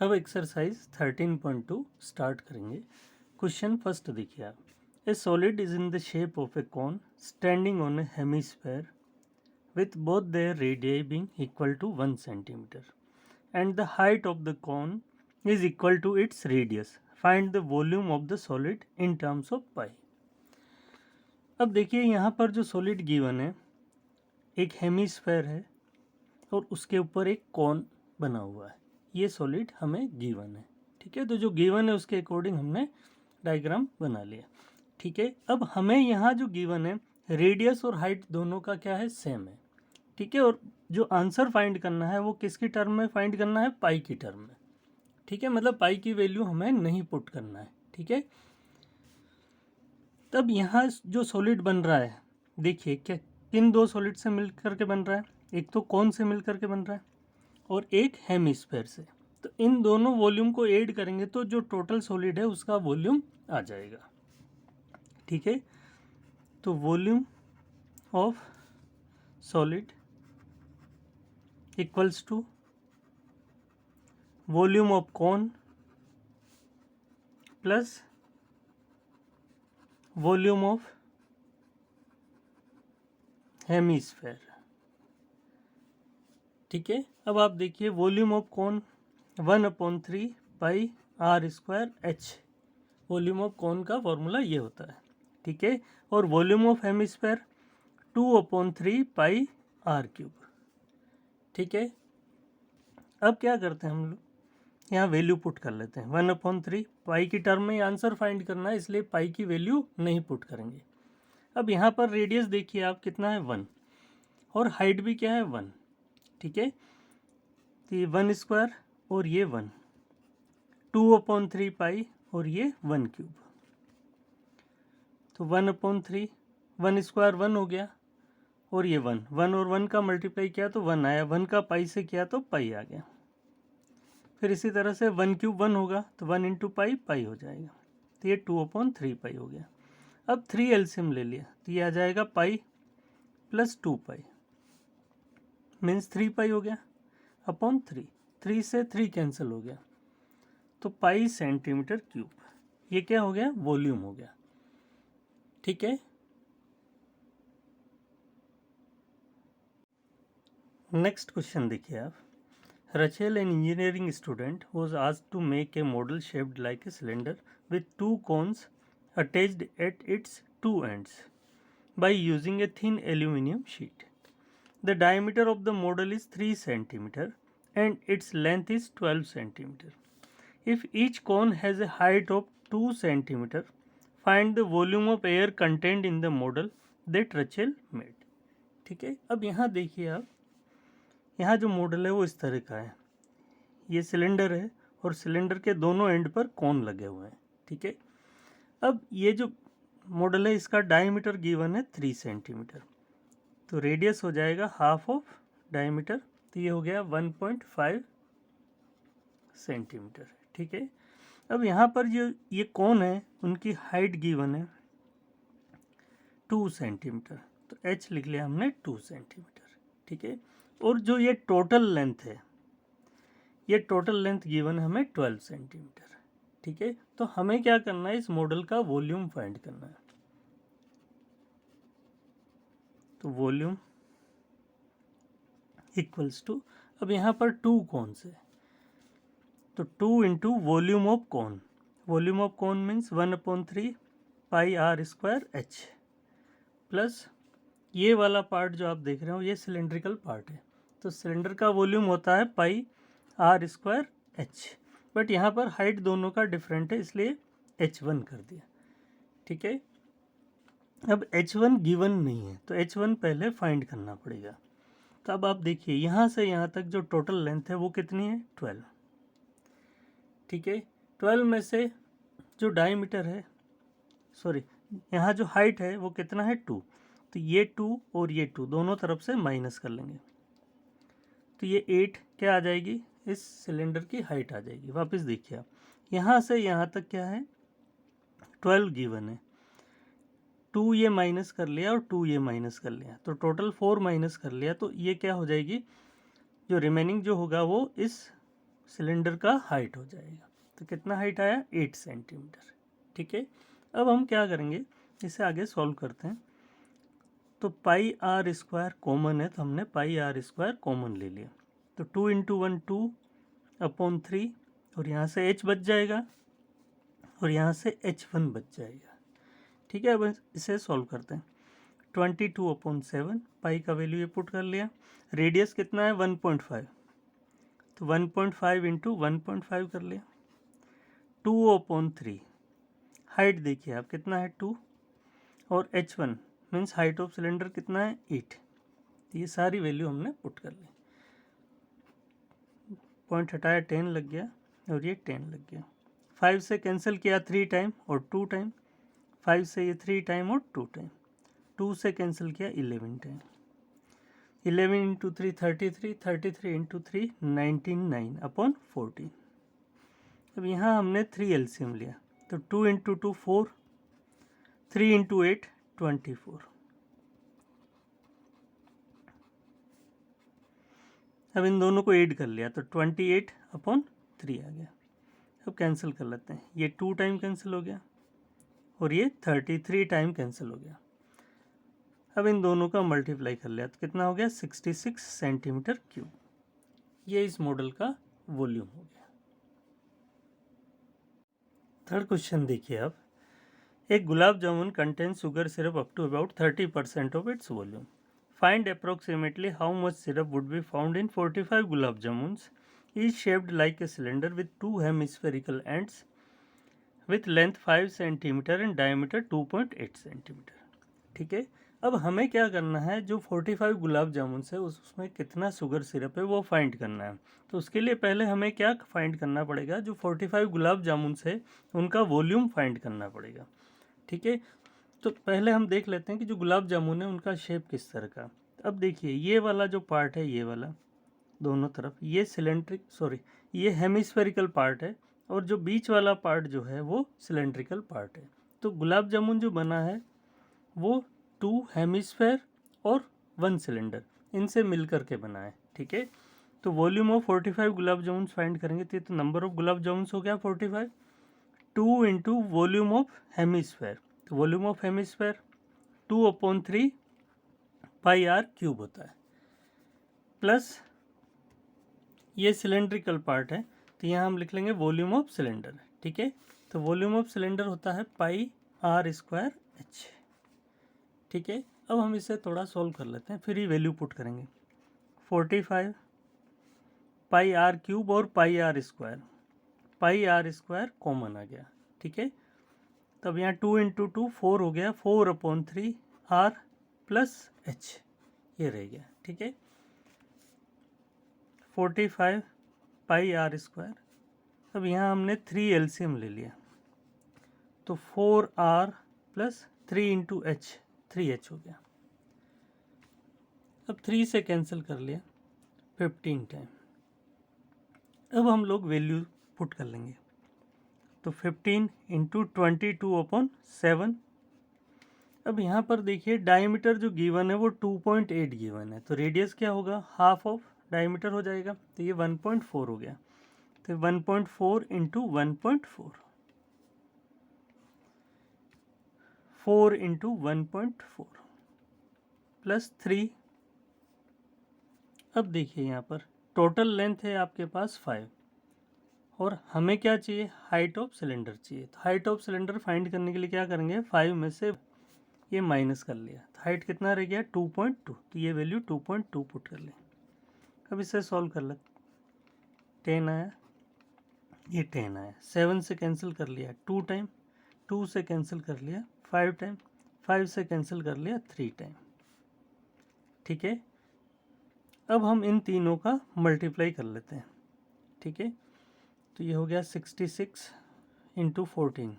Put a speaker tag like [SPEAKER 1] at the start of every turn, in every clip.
[SPEAKER 1] अब exercise 13.2 start करेंगे। Question first देखिए आप। A solid is in the shape of a cone standing on a hemisphere with both their radii being equal to 1 centimeter and the height of the cone is equal to its radius. Find the volume of the solid in terms of pi. अब देखिए यहाँ पर जो solid given है एक hemisphere है और उसके ऊपर एक कॉन बना हुआ है। ये सॉलिड हमें गिवन है, ठीक है। तो जो गिवन है उसके अकॉर्डिंग हमने डायग्राम बना लिया, ठीक है। अब हमें यहाँ जो गिवन है रेडियस और हाइट दोनों का क्या है, सेम है, ठीक है। और जो आंसर फाइंड करना है वो किसकी टर्म में फाइंड करना है, पाई की टर्म में, ठीक है। मतलब पाई की वैल्यू हमें नहीं पुट करना है, ठीक है। तब यहाँ जो सॉलिड बन रहा है, देखिए क्या किन दो सॉलिड से मिल करके बन रहा है, एक तो कौन से मिल करके बन रहा है और एक हेमिस्फेयर से। तो इन दोनों वॉल्यूम को ऐड करेंगे तो जो टोटल सॉलिड है उसका वॉल्यूम आ जाएगा, ठीक है। तो volume of solid equals to volume of cone plus volume of hemisphere, ठीक है। अब आप देखिए volume of cone 1/3 pi R square H, volume of cone का फॉर्मूला ये होता है, ठीक है। और volume of hemisphere 2/3 pi R cube, ठीक है। अब क्या करते हैं हम लोग, यहाँ वैल्यू पुट कर लेते हैं। 1/3 पाई की टर्म में आंसर फाइंड करना है, इसलिए पाई की वैल्यू नहीं पुट करेंगे। अब यहाँ पर रेडियस देखिए आप कितना है, 1, और हाइट भी क्या है, 1, ठीक है। तो ये 1 स्क्वायर और ये 1, 2/3 पाई और ये 1 क्यूब। तो 1/3, 1 स्क्वायर 1 हो गया और ये 1, 1 और 1 का मल्टीप्लाई किया तो 1 आया, 1 का पाई से किया तो पाई आ गया। फिर इसी तरह से 1 क्यूब 1 होगा तो 1 इंटू पाई पाई हो जाएगा, तो ये 2/3 पाई हो गया। अब 3 एलसीएम ले लिया तो ये आ जाएगा पाई प्लस 2 पाई मीन्स 3 पाई हो गया अपॉन 3, 3 से 3 कैंसिल हो गया तो पाई सेंटीमीटर क्यूब। ये क्या हो गया, वॉल्यूम हो गया, ठीक है। नेक्स्ट क्वेश्चन देखिए आप। Rachel, an engineering student, was asked to make a model shaped like a cylinder with two cones attached at its two ends by using a thin aluminum sheet. The diameter of the model is 3 cm and its length is 12 cm. If each cone has a height of 2 cm, find the volume of air contained in the model that Rachel made. ठीक है। अब यहाँ देखिए आप, यहाँ जो model है वो इस तरह का है। ये सिलेंडर है और सिलेंडर के दोनों एंड पर कॉन लगे हुए हैं, ठीक है। अब ये जो मॉडल है इसका डायमीटर गिवन है 3 सेंटीमीटर, तो रेडियस हो जाएगा हाफ ऑफ डायमीटर, तो ये हो गया 1.5 सेंटीमीटर, ठीक है। अब यहाँ पर जो ये कॉन है उनकी हाइट गिवन है 2 सेंटीमीटर, तो एच लिख लिया हमने 2 सेंटीमीटर, ठीक है। और जो ये टोटल लेंथ है, ये टोटल लेंथ गिवन है हमें 12 सेंटीमीटर, ठीक है। तो हमें क्या करना है, इस मॉडल का वॉल्यूम फाइंड करना है। तो वॉल्यूम इक्वल्स टू, अब यहाँ पर 2 कौन से, तो 2 into volume of cone, volume of cone means 1/3 pi R square H, plus ये वाला पार्ट जो आप देख रहे हो ये सिलेंड्रिकल पार्ट है, तो सिलेंडर का वॉल्यूम होता है पाई आर स्क्वायर एच, बट यहाँ पर हाइट दोनों का डिफरेंट है इसलिए h1 कर दिया, ठीक है। अब h1 गिवन नहीं है तो h1 पहले फाइंड करना पड़ेगा। तो अब आप देखिए यहाँ से यहाँ तक जो टोटल लेंथ है वो कितनी है, 12, ठीक है। 12 में से जो डायमीटर है, सॉरी यहाँ जो हाइट है वो कितना है, 2, तो ये 2 और ये 2 दोनों तरफ से माइनस कर लेंगे तो ये 8 क्या आ जाएगी, इस सिलेंडर की हाइट आ जाएगी। वापस देखिए आप, यहाँ से यहाँ तक क्या है, 12 गिवन है, 2 ये माइनस कर लिया और 2 ये माइनस कर लिया, तो टोटल 4 माइनस कर लिया, तो ये क्या हो जाएगी, जो रिमेनिंग जो होगा वो इस सिलेंडर का हाइट हो जाएगा। तो कितना हाइट आया? 8 सेंटीमीटर। ठीक है, अब हम क्या करेंगे, इसे आगे सॉल्व करते हैं। तो पाई आर स्क्वायर कॉमन है, तो हमने पाई आर स्क्वायर कॉमन ले लिया। तो 2 इंटू 1 2/3, और यहाँ से h बच जाएगा और यहाँ से h1 बच जाएगा। ठीक है, अब इसे सॉल्व करते हैं। 22/7, पाई का वैल्यू ये पुट कर लिया। रेडियस कितना है? 1.5, तो 1.5 इंटू 1.5 कर लिया। 2/3, हाइट देखिए आप कितना है? 2, और h1 means height of cylinder कितना है? 8। तो ये सारी वैल्यू हमने पुट कर ली। पॉइंट हटाया 10 लग गया, और ये 10 लग गया। 5 से कैंसिल किया 3 टाइम और 2 टाइम, 5 से ये 3 टाइम और 2 टाइम, 2 से कैंसिल किया 11 टाइम। 11 into 3 33, 33 into 3 99/14। अब यहाँ हमने 3 एलसीएम लिया, तो 2 इंटू 2 4, 3 इंटू 8 24। अब इन दोनों को ऐड कर लिया, तो 28/3 आ गया। अब कैंसिल कर लेते हैं, ये 2 टाइम कैंसिल हो गया और ये 33 टाइम कैंसिल हो गया। अब इन दोनों का मल्टीप्लाई कर लिया, तो कितना हो गया? 66 सेंटीमीटर क्यूब। ये इस मॉडल का वॉल्यूम हो गया। थर्ड क्वेश्चन देखिए आप। एक gulab jamun contains sugar syrup up to about 30% of its volume. Find approximately how much syrup would be found in 45 gulab jamuns, each shaped like a cylinder with 2 hemispherical ends with length 5 cm and diameter 2.8 cm। ठीक है, अब हमें क्या करना है, जो 45 गुलाब जामुन है उसमें कितना शुगर सिरप है वो फाइंड करना है। तो उसके लिए पहले हमें क्या फाइंड करना पड़ेगा, जो 45 गुलाब जामुन है उनका वॉल्यूम फाइंड करना पड़ेगा। ठीक है, तो पहले हम देख लेते हैं कि जो गुलाब जामुन है उनका शेप किस तरह का। अब देखिए, ये वाला जो पार्ट है, ये वाला दोनों तरफ, ये हेमिस्फेरिकल पार्ट है, और जो बीच वाला पार्ट जो है वो सिलेंड्रिकल पार्ट है। तो गुलाब जामुन जो बना है वो 2 हेमिस्फेयर और 1 सिलेंडर, इनसे मिल करके बना है। ठीक है, तो volume of 45 gulab jamun find करेंगे, तो नंबर ऑफ गुलाब जामुन हो गया 45, 2 इंटू वॉल्यूम ऑफ हेमिस्फेयर, तो volume of hemisphere 2/3 pi R cube होता है, प्लस ये सिलेंड्रिकल पार्ट है, तो यहाँ हम लिख लेंगे वॉल्यूम ऑफ सिलेंडर। ठीक है, तो वॉल्यूम ऑफ सिलेंडर होता है पाई आर स्क्वायर एच। ठीक है, अब हम इसे थोड़ा सॉल्व कर लेते हैं, फिर ही वैल्यू पुट करेंगे। 45 पाई आर क्यूब और पाई आर स्क्वायर कॉमन आ गया। ठीक है, तब यहाँ 2 इंटू 2 4 हो गया, 4/3 आर प्लस एच, ये रह गया। ठीक है, 45 पाई आर स्क्वायर, अब यहाँ हमने 3 एलसीएम ले लिया, तो 4r plus 3 into H, 3h हो गया। अब 3 से कैंसिल कर लिया 15 टाइम। अब हम लोग वैल्यू पुट कर लेंगे, तो 15 इंटू 22/7। अब यहाँ पर देखिए डायमीटर जो गिवन है वो 2.8 गिवन है, तो रेडियस क्या होगा? हाफ ऑफ डायमीटर हो जाएगा, तो ये 1.4 हो गया। तो 1.4 इंटू 1.4, 4 इंटू 1.4 प्लस 3। अब देखिए यहाँ पर टोटल लेंथ है आपके पास 5, और हमें क्या चाहिए? हाइट ऑफ सिलेंडर चाहिए। तो हाइट ऑफ सिलेंडर फाइंड करने के लिए क्या करेंगे? 5 में से ये माइनस कर लिया, तो हाइट कितना रह गया? 2.2, तो ये वैल्यू 2.2 पुट कर लें। अब इसे सॉल्व कर लेते, 10 आया, ये 10 आया, 7 से कैंसिल कर लिया 2 टाइम, 2 से कैंसिल कर लिया 5 टाइम, 5 से कैंसिल कर लिया 3 टाइम। ठीक है, अब हम इन तीनों का मल्टीप्लाई कर लेते हैं। ठीक है, तो ये हो गया 66 इंटू 14/10।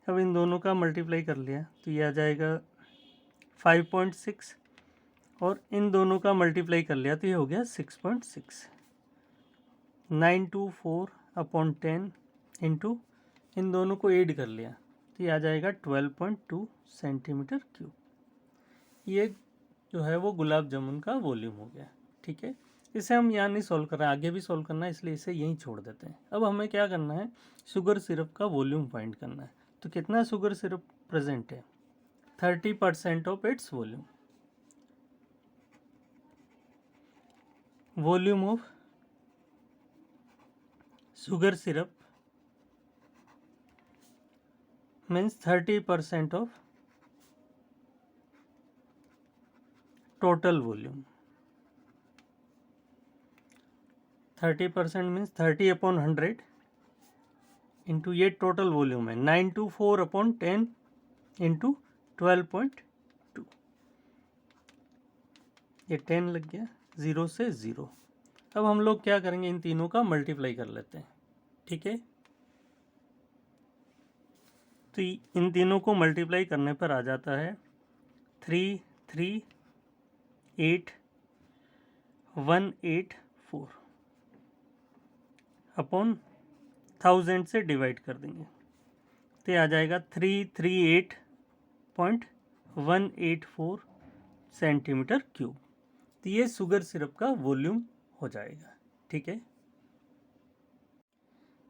[SPEAKER 1] अब इन दोनों का मल्टीप्लाई कर लिया, तो ये आ जाएगा 5.6, और इन दोनों का मल्टीप्लाई कर लिया तो ये हो गया 6.6। 924/10 इंटू इन दोनों को ऐड कर लिया, तो ये आ जाएगा 12.2 सेंटीमीटर क्यूब। ये जो है वो गुलाब जामुन का वॉल्यूम हो गया। ठीक है, इसे हम यहाँ नहीं सॉल्व कर रहे हैं, आगे भी सॉल्व करना है, इसलिए इसे यहीं छोड़ देते हैं। अब हमें क्या करना है, शुगर सिरप का वॉल्यूम फाइंड करना है। तो कितना शुगर सिरप प्रेजेंट है, 30% of its volume. Volume of sugar syrup means 30% of total volume. 30% means 30/100 into ये टोटल वॉल्यूम है 924/10 इंटू 12.2। ये 10 लग गया, 0 से 0। अब हम लोग क्या करेंगे, इन तीनों का मल्टीप्लाई कर लेते हैं। ठीक है, तो इन तीनों को मल्टीप्लाई करने पर आ जाता है 338,184 अपॉन 1000 से डिवाइड कर देंगे तो आ जाएगा 338.184 सेंटीमीटर क्यूब। तो ये शुगर सिरप का वॉल्यूम हो जाएगा। ठीक है,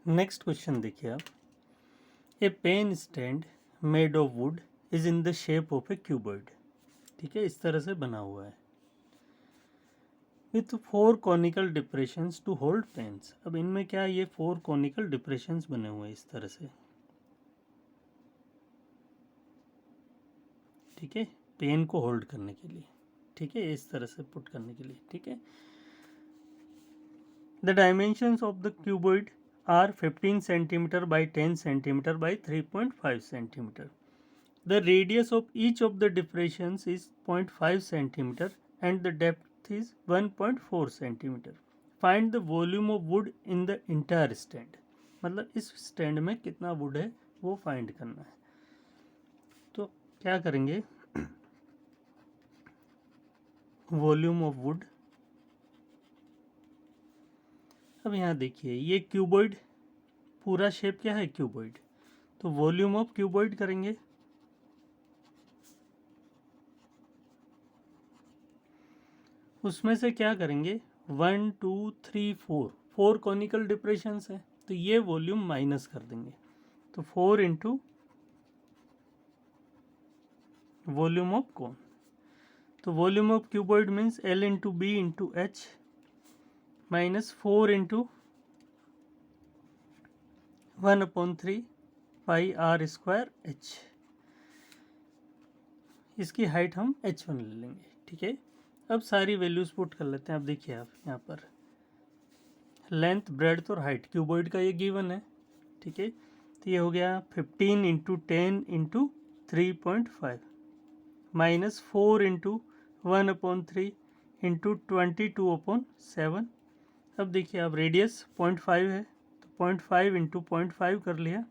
[SPEAKER 1] नेक्स्ट क्वेश्चन देखिए आप। A pen stand made of wood is in the shape of a cuboid. ठीक है, इस तरह से बना हुआ है with 4 conical depressions to hold pens. अब इनमें क्या है, ये 4 कॉनिकल डिप्रेशंस बने हुए हैं इस तरह से। ठीक है, पेन को होल्ड करने के लिए। ठीक है, इस तरह से पुट करने के लिए। ठीक है, the dimensions of the cuboid are 15 centimeter by 10 centimeter by 3.5 centimeter. The radius of each of the depressions is 0.5 centimeter and the depth is 1.4 centimeter. Find the volume of wood in the entire stand. मतलब इस stand में कितना would है वो find करना है। तो क्या करेंगे, वॉल्यूम ऑफ वुड। अब यहाँ देखिए ये क्यूबॉइड, पूरा शेप क्या है क्यूबॉइड, तो वॉल्यूम ऑफ क्यूबॉइड करेंगे। उसमें से क्या करेंगे 1 2 3 4 कॉनिकल डिप्रेशंस है तो ये वॉल्यूम माइनस कर देंगे। तो 4 इंटू वॉल्यूम ऑफ कोन। तो volume of cuboid means L into B into H minus 4 into 1/3 pi R square H. इसकी हाइट हम h1 ले लेंगे। ठीक है, अब सारी वैल्यूज पुट कर लेते हैं। अब देखिए आप यहाँ पर लेंथ, ब्रेड्थ और हाइट क्यूबॉइड का ये गिवन है। ठीक है, तो ये हो गया 15 into 10 into 3.5 minus 4 into 1/3 into 22/7। अब देखिए आप रेडियस 0.5 है तो 0.5 इंटू 0.5 कर लिया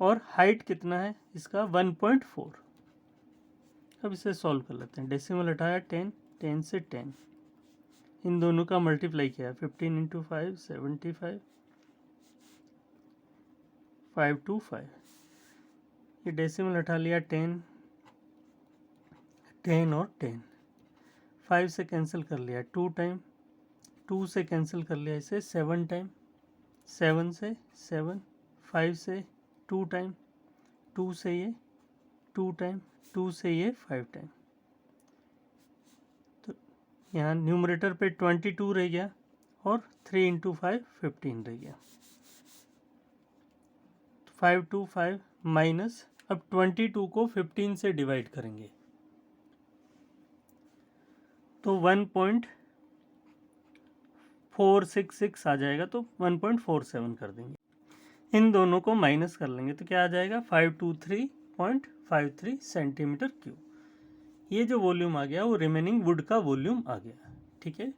[SPEAKER 1] और हाइट कितना है इसका 1.4। अब इसे सॉल्व कर लेते हैं। डेसिमल हटाया 10, 10 से 10, इन दोनों का मल्टीप्लाई किया 15 इंटू 5 75, 5 2 5। ये डेसिमल हटा लिया 10, 10 और 10, 5 से कैंसिल कर लिया 2 टाइम, 2 से कैंसिल कर लिया इसे 7 टाइम, 7 से 7, 5 से 2 टाइम, 2 से ये 2 टाइम, 2 से ये 5 टाइम। तो यहाँ न्यूमरेटर पे 22 रह गया और 3 इंटू 5 15 रह गया। 5 2 5 माइनस, अब 22 को 15 से डिवाइड करेंगे तो 1.466 आ जाएगा, तो 1.47 कर देंगे। इन दोनों को माइनस कर लेंगे तो क्या आ जाएगा 523.53 सेंटीमीटर क्यूब। ये जो वॉल्यूम आ गया वो रिमेनिंग वुड का वॉल्यूम आ गया। ठीक है।